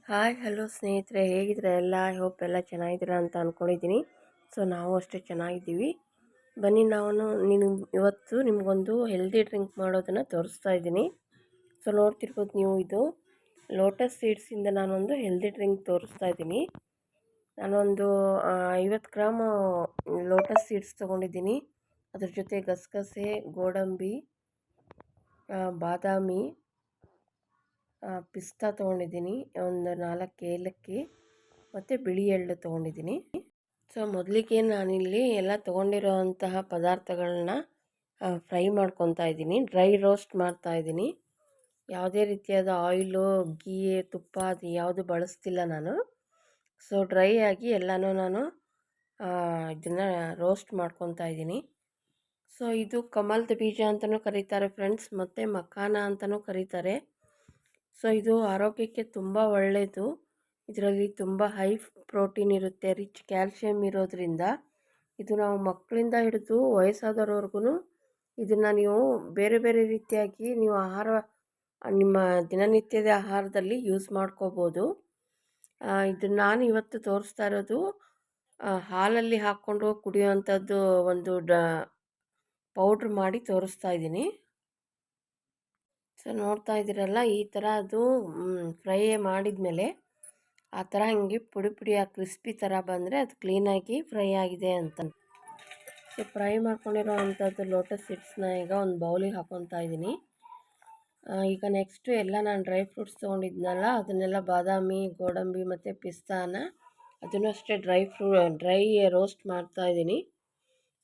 Hi hello ಸ್ನೇಹಿತರೆ, ಹೇಗಿದ್ರೆ ಎಲ್ಲ I hope ಎಲ್ಲ ಚೆನ್ನಾಗಿದ್ದೀರಾ ಅಂತ ಅಂದ್ಕೊಂಡಿದ್ದೀನಿ. ಸೊ ನಾವು ಅಷ್ಟೇ ಚೆನ್ನಾಗಿದ್ದೀವಿ. ಬನ್ನಿ ಇವತ್ತು ನಿಮಗೊಂದು ಹೆಲ್ದಿ ಡ್ರಿಂಕ್ ಮಾಡೋದನ್ನು ತೋರಿಸ್ತಾ ಇದ್ದೀನಿ. ಸೊ ನೋಡ್ತಿರ್ಬೋದು ನೀವು, ಇದು ಲೋಟಸ್ ಸೀಡ್ಸಿಂದ ನಾನೊಂದು ಹೆಲ್ದಿ ಡ್ರಿಂಕ್ ತೋರಿಸ್ತಾ ಇದ್ದೀನಿ. ನಾನೊಂದು 50 ಗ್ರಾಮು ಲೋಟಸ್ ಸೀಡ್ಸ್ ತೊಗೊಂಡಿದ್ದೀನಿ. ಅದ್ರ ಜೊತೆ ಗಸಗಸೆ, ಗೋಡಂಬಿ, ಬಾದಾಮಿ, ಪಿಸ್ತಾ ತೊಗೊಂಡಿದ್ದೀನಿ, ಒಂದು 4 ಏಲಕ್ಕಿ ಮತ್ತು ಬಿಳಿ ಎಳ್ಳು ತೊಗೊಂಡಿದ್ದೀನಿ. ಸೊ ಮೊದಲಿಗೆ ನಾನಿಲ್ಲಿ ಎಲ್ಲ ತೊಗೊಂಡಿರೋ ಅಂತಹ ಪದಾರ್ಥಗಳನ್ನ ಫ್ರೈ ಮಾಡ್ಕೊತಾ ಇದ್ದೀನಿ. ಡ್ರೈ ರೋಸ್ಟ್ ಮಾಡ್ತಾ ಇದ್ದೀನಿ. ಯಾವುದೇ ರೀತಿಯಾದ ಆಯಿಲು, ಗೀ, ತುಪ್ಪ ಅದು ಯಾವುದು ಬಳಸ್ತಿಲ್ಲ ನಾನು. ಸೊ ಡ್ರೈ ಆಗಿ ಎಲ್ಲನೂ ನಾನು ಇದನ್ನು ರೋಸ್ಟ್ ಮಾಡ್ಕೊತಾ ಇದ್ದೀನಿ. ಸೊ ಇದು ಕಮಲ್ದ ಬೀಜ ಅಂತಲೂ ಕರೀತಾರೆ ಫ್ರೆಂಡ್ಸ್, ಮತ್ತು ಮಖಾನ ಅಂತಲೂ ಕರೀತಾರೆ. ಸೊ ಇದು ಆರೋಗ್ಯಕ್ಕೆ ತುಂಬ ಒಳ್ಳೆಯದು. ಇದರಲ್ಲಿ ತುಂಬ ಹೈ ಪ್ರೋಟೀನ್ ಇರುತ್ತೆ, ರಿಚ್ ಕ್ಯಾಲ್ಶಿಯಮ್ ಇರೋದ್ರಿಂದ ಇದು ನಾವು ಮಕ್ಕಳಿಂದ ಹಿಡಿದು ವಯಸ್ಸಾದವ್ರವರೆಗೂ ಇದನ್ನು ನೀವು ಬೇರೆ ಬೇರೆ ರೀತಿಯಾಗಿ ನೀವು ನಿಮ್ಮ ದಿನನಿತ್ಯದ ಆಹಾರದಲ್ಲಿ ಯೂಸ್ ಮಾಡ್ಕೋಬೋದು. ಇದನ್ನು ನಾನು ಇವತ್ತು ತೋರಿಸ್ತಾ ಇರೋದು ಹಾಲಲ್ಲಿ ಹಾಕ್ಕೊಂಡು ಕುಡಿಯೋವಂಥದ್ದು ಒಂದು ಪೌಡ್ರ್ ಮಾಡಿ ತೋರಿಸ್ತಾ ಇದ್ದೀನಿ. ಸೊ ನೋಡ್ತಾ ಇದ್ದೀರಲ್ಲ, ಈ ಥರ ಅದು ಫ್ರೈ ಮಾಡಿದ ಮೇಲೆ ಆ ಥರ ಹಿಂಗೆ ಪುಡಿ ಪುಡಿಯಾಗಿ ಕ್ರಿಸ್ಪಿ ಥರ ಬಂದರೆ ಅದು ಕ್ಲೀನಾಗಿ ಫ್ರೈ ಆಗಿದೆ ಅಂತ. ಸೊ ಫ್ರೈ ಮಾಡ್ಕೊಂಡಿರೋ ಅಂಥದ್ದು ಲೋಟಸ್ ಸೀಡ್ಸ್ನ ಈಗ ಒಂದು ಬೌಲಿಗೆ ಹಾಕ್ಕೊತಾ ಇದ್ದೀನಿ. ಈಗ ನೆಕ್ಸ್ಟು ಎಲ್ಲ ನಾನು ಡ್ರೈ ಫ್ರೂಟ್ಸ್ ತೊಗೊಂಡಿದ್ನಲ್ಲ, ಅದನ್ನೆಲ್ಲ ಬಾದಾಮಿ, ಗೋಡಂಬಿ ಮತ್ತು ಪಿಸ್ತಾನ ಅದನ್ನು ಅಷ್ಟೇ ಡ್ರೈ ರೋಸ್ಟ್ ಮಾಡ್ತಾಯಿದ್ದೀನಿ.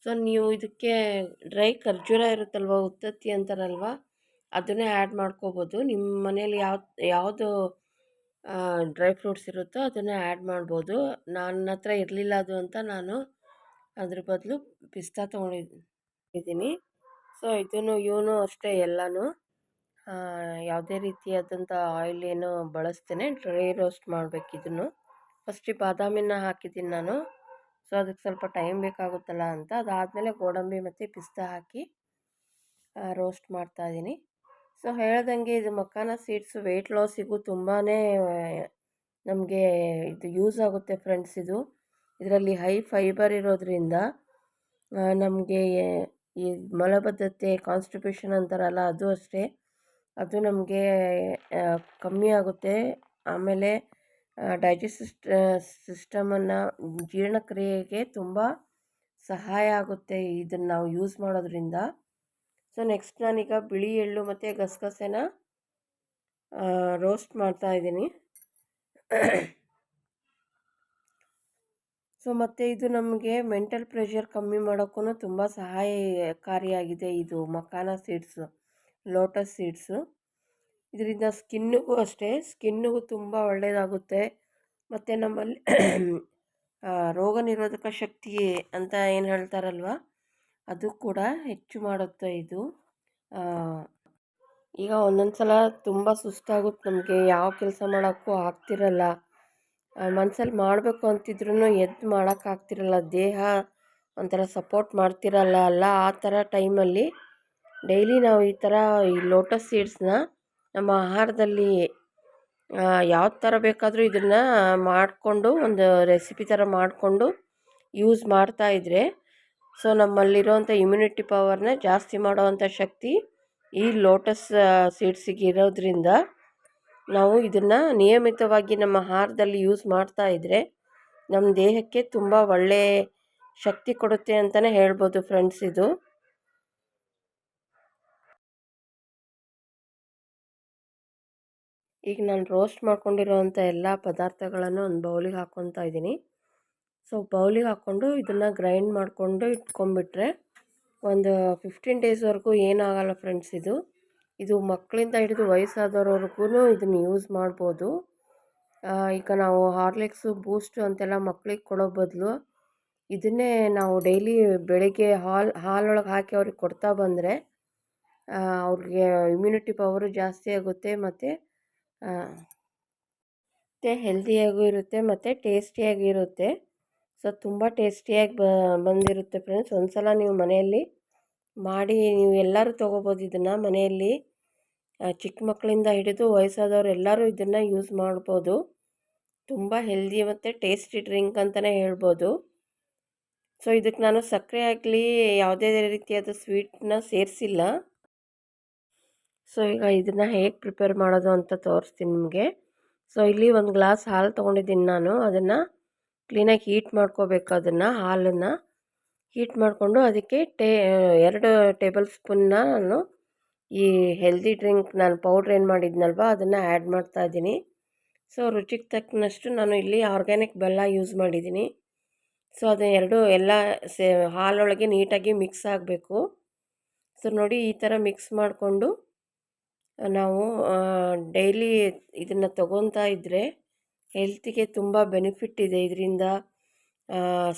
ಸೊ ನೀವು ಇದಕ್ಕೆ ಡ್ರೈ ಖರ್ಜೂರ ಇರುತ್ತಲ್ವ, ಉತ್ತತ್ತಿ ಅಂತಾರಲ್ವ, ಅದನ್ನೇ ಆ್ಯಡ್ ಮಾಡ್ಕೋಬೋದು. ನಿಮ್ಮ ಮನೇಲಿ ಯಾವುದು ಡ್ರೈ ಫ್ರೂಟ್ಸ್ ಇರುತ್ತೋ ಅದನ್ನೇ ಆ್ಯಡ್ ಮಾಡ್ಬೋದು. ನನ್ನ ಹತ್ರ ಇರಲಿಲ್ಲ ಅದು ಅಂತ ನಾನು ಅದ್ರ ಬದಲು ಪಿಸ್ತಾ ತೊಗೊಂಡಿದ್ದೀನಿ. ಸೊ ಇವನು ಅಷ್ಟೇ ಎಲ್ಲನೂ ಯಾವುದೇ ರೀತಿಯಾದಂಥ ಆಯಿಲ್ ಏನು ಬಳಸ್ತೇನೆ, ಡ್ರೈ ರೋಸ್ಟ್ ಮಾಡಬೇಕು. ಇದನ್ನು ಫಸ್ಟಿಗೆ ಬಾದಾಮಿನ ಹಾಕಿದ್ದೀನಿ ನಾನು. ಸೊ ಅದಕ್ಕೆ ಸ್ವಲ್ಪ ಟೈಮ್ ಬೇಕಾಗುತ್ತಲ್ಲ ಅಂತ. ಅದಾದಮೇಲೆ ಗೋಡಂಬಿ ಮತ್ತು ಪಿಸ್ತಾ ಹಾಕಿ ರೋಸ್ಟ್ ಮಾಡ್ತಾಯಿದ್ದೀನಿ. ಸೊ ಹೇಳ್ದಂಗೆ ಇದು ಮಖಾನ ಸೀಡ್ಸು ವೆಯ್ಟ್ ಲಾಸಿಗೂ ತುಂಬಾ ನಮಗೆ ಇದು ಯೂಸ್ ಆಗುತ್ತೆ ಫ್ರೆಂಡ್ಸ್. ಇದರಲ್ಲಿ ಹೈ ಫೈಬರ್ ಇರೋದ್ರಿಂದ ನಮಗೆ ಈ ಮಲಬದ್ಧತೆ, ಕಾನ್ಸ್ಟಿಪೇಷನ್ ಅಂತಾರಲ್ಲ, ಅದು ಅಷ್ಟೇ, ಅದು ನಮಗೆ ಕಮ್ಮಿ ಆಗುತ್ತೆ. ಆಮೇಲೆ ಸಿಸ್ಟಮನ್ನು, ಜೀರ್ಣಕ್ರಿಯೆಗೆ ತುಂಬ ಸಹಾಯ ಆಗುತ್ತೆ ಇದನ್ನು ನಾವು ಯೂಸ್ ಮಾಡೋದ್ರಿಂದ. ಸೊ ನೆಕ್ಸ್ಟ್ ನಾನೀಗ ಬಿಳಿ ಎಳ್ಳು ಮತ್ತು ಗಸಗಸೆನ ರೋಸ್ಟ್ ಮಾಡ್ತಾಯಿದ್ದೀನಿ. ಸೊ ಮತ್ತು ಇದು ನಮಗೆ ಮೆಂಟಲ್ ಪ್ರೆಷರ್ ಕಮ್ಮಿ ಮಾಡೋಕ್ಕೂ ತುಂಬ ಸಹಾಯಕಾರಿಯಾಗಿದೆ ಇದು ಮಖಾನ ಸೀಡ್ಸು, ಲೋಟಸ್ ಸೀಡ್ಸು. ಇದರಿಂದ ಸ್ಕಿನ್ನಿಗೂ ಅಷ್ಟೇ, ಸ್ಕಿನ್ನಿಗೂ ತುಂಬ ಒಳ್ಳೆಯದಾಗುತ್ತೆ. ಮತ್ತು ನಮ್ಮಲ್ಲಿ ರೋಗ ನಿರೋಧಕ ಶಕ್ತಿ ಅಂತ ಏನು ಹೇಳ್ತಾರಲ್ವ, ಅದು ಕೂಡ ಹೆಚ್ಚು ಮಾಡುತ್ತೆ ಇದು. ಈಗ ಒಂದೊಂದು ಸಲ ತುಂಬ ಸುಸ್ತಾಗುತ್ತೆ, ನಮಗೆ ಯಾವ ಕೆಲಸ ಮಾಡೋಕ್ಕೂ ಆಗ್ತಿರಲ್ಲ, ಮನಸ್ಸಲ್ಲಿ ಮಾಡಬೇಕು ಅಂತಿದ್ರೂ ಎದ್ದು ಮಾಡೋಕ್ಕಾಗ್ತಿರಲ್ಲ, ದೇಹ ಒಂಥರ ಸಪೋರ್ಟ್ ಮಾಡ್ತಿರಲ್ಲ ಆ ಥರ ಟೈಮಲ್ಲಿ ಡೈಲಿ ನಾವು ಈ ಥರ ಈ ಲೋಟಸ್ ಸೀಡ್ಸ್ನ ನಮ್ಮ ಆಹಾರದಲ್ಲಿ ಯಾವ ಥರ ಬೇಕಾದರೂ ಇದನ್ನು ಮಾಡಿಕೊಂಡು ಒಂದು ರೆಸಿಪಿ ಥರ ಮಾಡಿಕೊಂಡು ಯೂಸ್ ಮಾಡ್ತಾಯಿದ್ರೆ, ಸೊ ನಮ್ಮಲ್ಲಿರೋವಂಥ ಇಮ್ಯುನಿಟಿ ಪವರ್ನ ಜಾಸ್ತಿ ಮಾಡೋವಂಥ ಶಕ್ತಿ ಈ ಲೋಟಸ್ ಸೀಡ್ಸಿಗೆ ಇರೋದ್ರಿಂದ ನಾವು ಇದನ್ನು ನಿಯಮಿತವಾಗಿ ನಮ್ಮ ಆಹಾರದಲ್ಲಿ ಯೂಸ್ ಮಾಡ್ತಾಯಿದ್ರೆ ನಮ್ಮ ದೇಹಕ್ಕೆ ತುಂಬ ಒಳ್ಳೆಯ ಶಕ್ತಿ ಕೊಡುತ್ತೆ ಅಂತಲೇ ಹೇಳ್ಬೋದು ಫ್ರೆಂಡ್ಸ್. ಈಗ ನಾನು ರೋಸ್ಟ್ ಮಾಡ್ಕೊಂಡಿರೋವಂಥ ಎಲ್ಲ ಪದಾರ್ಥಗಳನ್ನು ಒಂದು ಬೌಲಿಗೆ ಹಾಕ್ಕೊತಾ ಇದ್ದೀನಿ. ಸೊ ಬೌಲಿಗೆ ಹಾಕ್ಕೊಂಡು ಇದನ್ನು ಗ್ರೈಂಡ್ ಮಾಡಿಕೊಂಡು ಇಟ್ಕೊಂಡ್ಬಿಟ್ರೆ ಒಂದು 15 ಡೇಸ್ವರೆಗೂ ಏನಾಗಲ್ಲ ಫ್ರೆಂಡ್ಸ್. ಇದು ಮಕ್ಕಳಿಂದ ಹಿಡಿದು ವಯಸ್ಸಾದವ್ರವರೆಗೂ ಇದನ್ನು ಯೂಸ್ ಮಾಡ್ಬೋದು. ಈಗ ನಾವು ಹಾರ್ಲಿಕ್ಸು, ಬೂಸ್ಟು ಅಂತೆಲ್ಲ ಮಕ್ಕಳಿಗೆ ಕೊಡೋ ಬದಲು ಇದನ್ನೇ ನಾವು ಡೈಲಿ ಬೆಳಗ್ಗೆ ಹಾಲೊಳಗೆ ಹಾಕಿ ಅವ್ರಿಗೆ ಕೊಡ್ತಾ ಬಂದರೆ ಅವ್ರಿಗೆ ಇಮ್ಯುನಿಟಿ ಪವರು ಜಾಸ್ತಿ ಆಗುತ್ತೆ, ಮತ್ತು ಹೆಲ್ದಿಯಾಗೂ ಇರುತ್ತೆ ಮತ್ತು ಟೇಸ್ಟಿಯಾಗಿ ಇರುತ್ತೆ. ಸೊ ತುಂಬ ಟೇಸ್ಟಿಯಾಗಿ ಬಂದಿರುತ್ತೆ ಫ್ರೆಂಡ್ಸ್. ಒಂದು ಸಲ ನೀವು ಮನೆಯಲ್ಲಿ ಮಾಡಿ, ನೀವು ಎಲ್ಲರೂ ತೊಗೋಬೋದು ಇದನ್ನು ಮನೆಯಲ್ಲಿ. ಚಿಕ್ಕ ಮಕ್ಕಳಿಂದ ಹಿಡಿದು ವಯಸ್ಸಾದವರು ಎಲ್ಲರೂ ಇದನ್ನು ಯೂಸ್ ಮಾಡ್ಬೋದು. ತುಂಬ ಹೆಲ್ದಿ ಮತ್ತು ಟೇಸ್ಟಿ ಡ್ರಿಂಕ್ ಅಂತಲೇ ಹೇಳ್ಬೋದು. ಸೊ ಇದಕ್ಕೆ ನಾನು ಸಕ್ಕರೆ ಆಗಲಿ ಯಾವುದೇ ರೀತಿಯಾದ ಸ್ವೀಟನ್ನ ಸೇರಿಸಿಲ್ಲ. ಸೊ ಈಗ ಇದನ್ನು ಹೇಗೆ ಪ್ರಿಪೇರ್ ಮಾಡೋದು ಅಂತ ತೋರಿಸ್ತೀನಿ ನಿಮಗೆ. ಸೊ ಇಲ್ಲಿ ಒಂದು ಗ್ಲಾಸ್ ಹಾಲು ತೊಗೊಂಡಿದ್ದೀನಿ ನಾನು. ಅದನ್ನು ಕ್ಲೀನಾಗಿ ಹೀಟ್ ಮಾಡ್ಕೋಬೇಕು. ಅದನ್ನು ಹಾಲನ್ನು ಹೀಟ್ ಮಾಡಿಕೊಂಡು ಅದಕ್ಕೆ 2 ಟೇಬಲ್ ಸ್ಪೂನ್ನ ನಾನು ಈ ಹೆಲ್ದಿ ಡ್ರಿಂಕ್ ನಾನು ಪೌಡ್ರ್ ಏನು ಮಾಡಿದ್ನಲ್ವ ಅದನ್ನು ಆ್ಯಡ್ ಮಾಡ್ತಾಯಿದ್ದೀನಿ. ಸೊ ರುಚಿಗೆ ತಕ್ಕನಷ್ಟು ನಾನು ಇಲ್ಲಿ ಆರ್ಗ್ಯಾನಿಕ್ ಬೆಲ್ಲ ಯೂಸ್ ಮಾಡಿದ್ದೀನಿ. ಸೊ ಅದು ಎಲ್ಲ ಹಾಲೊಳಗೆ ನೀಟಾಗಿ ಮಿಕ್ಸ್ ಆಗಬೇಕು. ಸೊ ನೋಡಿ ಈ ಥರ ಮಿಕ್ಸ್ ಮಾಡಿಕೊಂಡು ನಾವು ಡೈಲಿ ಇದನ್ನು ತಗೊತಾ ಇದ್ದರೆ ಹೆಲ್ತಿಗೆ ತುಂಬ ಬೆನಿಫಿಟ್ ಇದೆ. ಇದರಿಂದ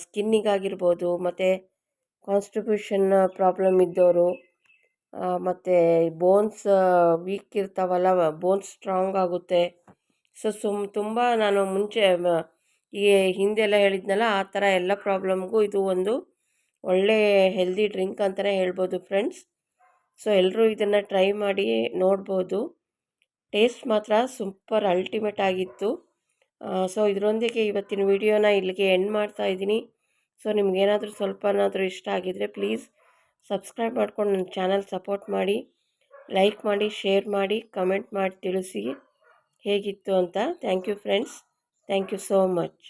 ಸ್ಕಿನ್ನಿಗಾಗಿರ್ಬೋದು, ಮತ್ತು ಕಾನ್ಸ್ಟಿಪೇಷನ್ ಪ್ರಾಬ್ಲಮ್ ಇದ್ದವರು, ಮತ್ತು ಬೋನ್ಸ್ ವೀಕ್ ಇರ್ತಾವಲ್ಲ, ಬೋನ್ಸ್ ಸ್ಟ್ರಾಂಗ್ ಆಗುತ್ತೆ. ಸೊ ತುಂಬ ನಾನು ಮುಂಚೆ ಈ ಹಿಂದೆಲ್ಲ ಹೇಳಿದ್ನಲ್ಲ ಆ ಥರ ಎಲ್ಲ ಪ್ರಾಬ್ಲಮ್ಗೂ ಇದು ಒಂದು ಒಳ್ಳೆ ಹೆಲ್ದಿ ಡ್ರಿಂಕ್ ಅಂತಲೇ ಹೇಳ್ಬೋದು ಫ್ರೆಂಡ್ಸ್. ಸೊ ಎಲ್ಲರೂ ಇದನ್ನು ಟ್ರೈ ಮಾಡಿ ನೋಡ್ಬೋದು. ಟೇಸ್ಟ್ ಮಾತ್ರ ಸೂಪರ್ ಅಲ್ಟಿಮೇಟ್ ಆಗಿತ್ತು. ಸೊ ಇದರೊಂದಿಗೆ ಇವತ್ತಿನ ವಿಡಿಯೋನ ಇಲ್ಲಿಗೆ ಎಂಡ್ ಮಾಡ್ತಾ ಇದ್ದೀನಿ. ಸೊ ನಿಮಗೇನಾದರೂ ಸ್ವಲ್ಪನಾದರೂ ಇಷ್ಟ ಆಗಿದರೆ ಪ್ಲೀಸ್ ಸಬ್ಸ್ಕ್ರೈಬ್ ಮಾಡ್ಕೊಂಡು ನನ್ನ ಚಾನಲ್ ಸಪೋರ್ಟ್ ಮಾಡಿ, ಲೈಕ್ ಮಾಡಿ, ಶೇರ್ ಮಾಡಿ, ಕಮೆಂಟ್ ಮಾಡಿ ತಿಳಿಸಿ ಹೇಗಿತ್ತು ಅಂತ. Thank you friends. Thank you so much.